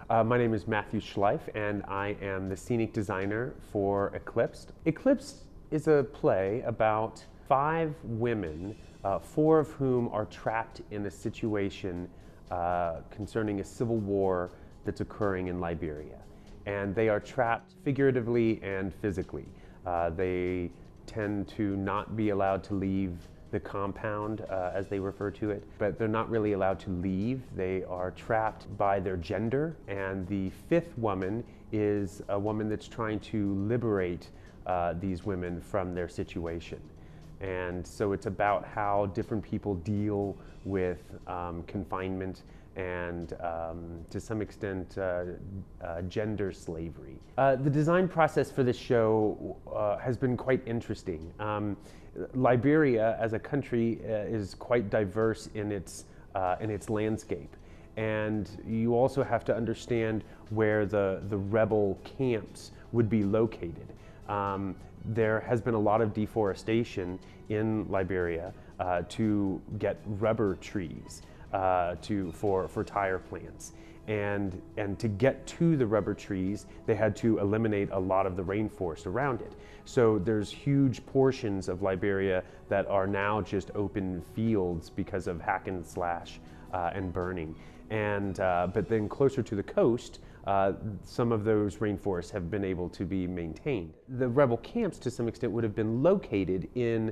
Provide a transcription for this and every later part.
My name is Matthew Schlief, and I am the scenic designer for Eclipsed. Eclipsed is a play about 5 women, 4 of whom are trapped in a situation concerning a civil war that's occurring in Liberia. And they are trapped figuratively and physically. They tend to not be allowed to leave the compound, as they refer to it, but they're not really allowed to leave. They are trapped by their gender, and the 5th woman is a woman that's trying to liberate these women from their situation. And so it's about how different people deal with confinement and to some extent gender slavery. The design process for this show has been quite interesting. Liberia as a country is quite diverse in its landscape, and you also have to understand where the rebel camps would be located. There has been a lot of deforestation in Liberia to get rubber trees for tire plants. And to get to the rubber trees, they had to eliminate a lot of the rainforest around it. So there's huge portions of Liberia that are now just open fields because of hack and slash and burning. And but then closer to the coast, some of those rainforests have been able to be maintained. The rebel camps, to some extent, would have been located in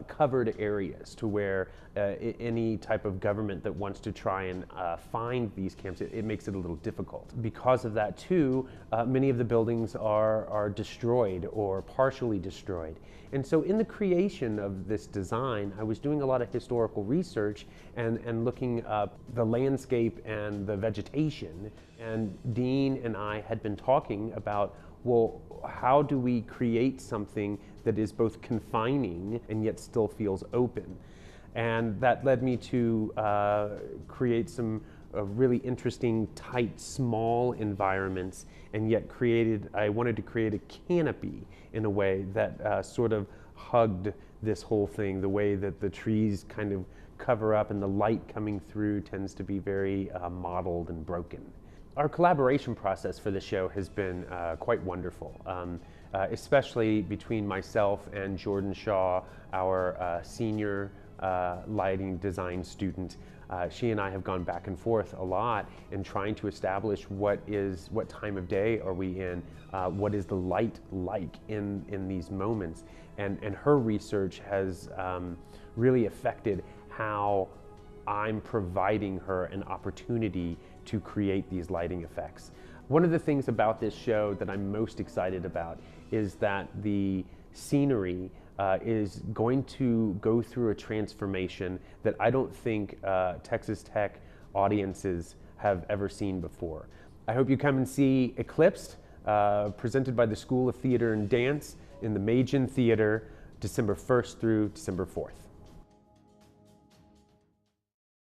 covered areas to where any type of government that wants to try and find these camps, it makes it a little difficult. Because of that, too, many of the buildings are destroyed or partially destroyed. And so in the creation of this design, I was doing a lot of historical research and looking up the landscape and the vegetation. And Dean and I had been talking about, well, how do we create something that is both confining and yet still feels open? And that led me to create some really interesting, tight, small environments, and yet I wanted to create a canopy in a way that sort of hugged this whole thing, the way that the trees kind of cover up and the light coming through tends to be very mottled and broken. Our collaboration process for the show has been quite wonderful, especially between myself and Jordan Shaw, our senior lighting design student. She and I have gone back and forth a lot in trying to establish what time of day are we in, what is the light like in these moments, and her research has really affected how I'm providing her an opportunity to create these lighting effects. One of the things about this show that I'm most excited about is that the scenery is going to go through a transformation that I don't think Texas Tech audiences have ever seen before. I hope you come and see Eclipsed, presented by the School of Theater and Dance in the Maedgen Theater, December 1st through December 4th.